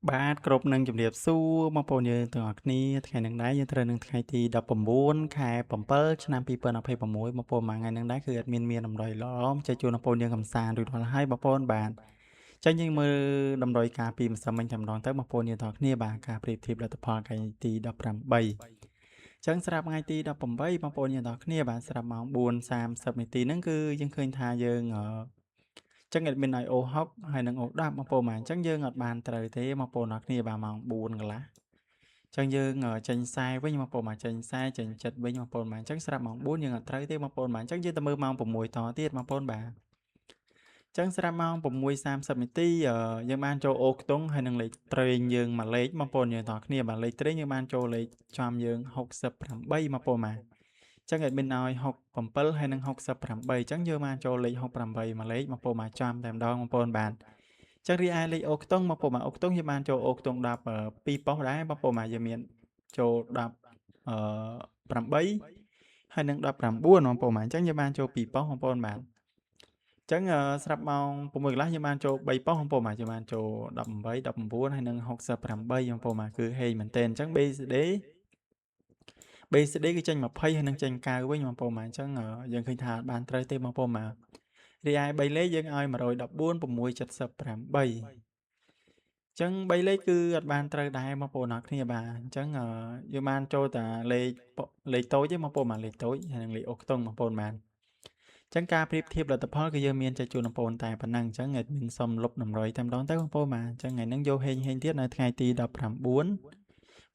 បាទគ្រប់នឹងជំរាបសួរបងប្អូនយើងទាំងអស់គ្នាថ្ងៃនេះដែរយើងត្រូវនឹងថ្ងៃទី19ខែ7ឆ្នាំ2026បងប្អូនមួយថ្ងៃនេះដែរគឺអត់មានតម្រុយឡំចេះជួបបងប្អូនយើងកំសាន្តរួចរាល់ហើយបងប្អូនបាទចឹងយើងមើលតម្រុយការពីម្សិលមិញតែម្ដងទៅបងប្អូនយើងទាំងអស់គ្នាបាទការប្រៀបធៀបលទ្ធផលថ្ងៃទី18ចឹងស្រាប់ថ្ងៃទី18បងប្អូនយើងទាំងអស់គ្នាបាទស្រាប់ម៉ោង4:30នាទីហ្នឹងគឺយើងឃើញថាយើងចឹង admin ឲ្យ O6 ហើយនិង O10 បងប្អូនបាទអញ្ចឹងយើងអត់បានត្រូវទេបងប្អូនអរគ្នាបាទម៉ោង4កន្លះចឹងយើងចេញខ្សែវិញបងប្អូនបាទចេញខ្សែចេញចិត្តវិញបងប្អូនបាទអញ្ចឹងស្រាប់ម៉ោង4យើងអត់ត្រូវទេបងប្អូនបាទអញ្ចឹងយើងទៅមើលម៉ោង6តទៀតបងប្អូនបាទចឹងស្រាប់ម៉ោង6:30នាទីយើងបានចូលអូខ្ទង់ហើយនឹងលេខត្រេងយើងមួយលេខបងប្អូនយើងទាំងអស់គ្នាបាទលេខត្រេងយើងបានចូលលេខចំយើង68បងប្អូនបាទចឹង admin ឲ្យ67ហើយនឹង68ចឹងយើងបានចូលលេខ68មួយលេខបងប្អូនបាទចំតែម្ដងបងប្អូនបាទចឹងរីឯលេខអូខ្ទង់បងប្អូនបាទអូខ្ទង់យើងបានចូលអូខ្ទង់12ប៉ុស្តិ៍ដែរបងប្អូនបាទយើងមានចូល8ហើយនឹង19បងប្អូនបាទអញ្ចឹងយើងបានចូល2ប៉ុស្តិ៍បងប្អូនបាទចឹងស្រាប់ម៉ោង6កន្លះយើងបានចូល3ប៉ុស្តិ៍បងប្អូនបាទយើងបានចូល18 19ហើយនឹង68បងប្អូនបាទគឺហេងមែនទែនអញ្ចឹង BCD គឺចេញ20ហើយនឹងចេញ9វិញបងប្អូនបាទអញ្ចឹងយើងឃើញថាបានត្រូវទេបងប្អូនបាទរីឯ3លេខយើងឲ្យ114 678ចឹង3លេខគឺអត់បានត្រូវដែរបងប្អូនអរគ្នាបាទអញ្ចឹងយើងបានចូលតែលេខតូចទេបងប្អូនបាទលេខតូចហើយនិងលេខអូសខ្ទង់បងប្អូនបាទអញ្ចឹងការប្រៀបធៀបលទ្ធផលគឺយើងមានចែកជូនបងប្អូនតែប៉ុណ្ណឹងអញ្ចឹងadmin សុំលុបតម្រុយតែម្ដងទៅបងប្អូនបាទអញ្ចឹងថ្ងៃហ្នឹងយកហេងទៀតនៅថ្ងៃទី19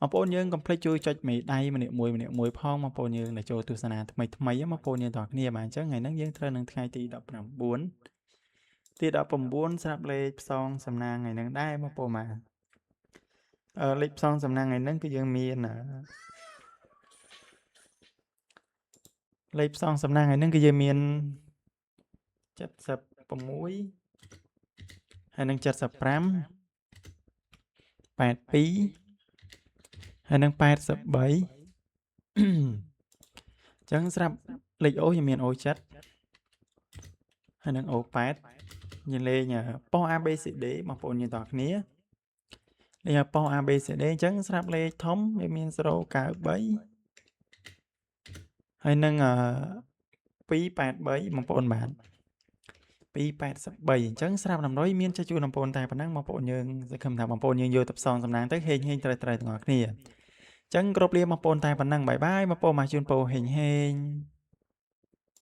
បងប្អូនយើងកុំភ្លេចជួយចុចមេដៃម្នាក់មួយផងបងប្អូនយើងដែលចូលទស្សនាថ្មីបងប្អូនយើងទាំងអស់គ្នាបាទអញ្ចឹងថ្ងៃហ្នឹងយើងត្រូវនឹងថ្ងៃទី19ទី19ស្រាប់លេខផ្សងសំណាងថ្ងៃហ្នឹងដែរបងប្អូនបាទលេខផ្សងសំណាងថ្ងៃហ្នឹងគឺយើងមានលេខផ្សងសំណាងថ្ងៃហ្នឹងគឺយើងមាន76ហើយនឹង75 82ហើយនឹង83ចឹងស្រាប់លេខអូយើងមានអូ7ហើយនឹងអូ8យើងលេងប៉ុស ABCD បងប្អូនយើងទាំងអស់គ្នាលេខប៉ុស ABCD អញ្ចឹងស្រាប់លេខធំវាមាន093ហើយនឹង283បងប្អូនបាទ283អញ្ចឹងស្រាប់តម្រុយមានចែកជូនបងប្អូនតែប៉ុណ្ណឹងបងប្អូនយើងសង្ឃឹមថាបងប្អូនយើងយកទៅផ្សងសំណាងទៅហេងត្រូវទាំងអស់គ្នាអញ្ចឹងគ្រប់លាបងប្អូនតែប៉ុណ្ណឹងបាយបាយបងប្អូនមកជូនពរហេង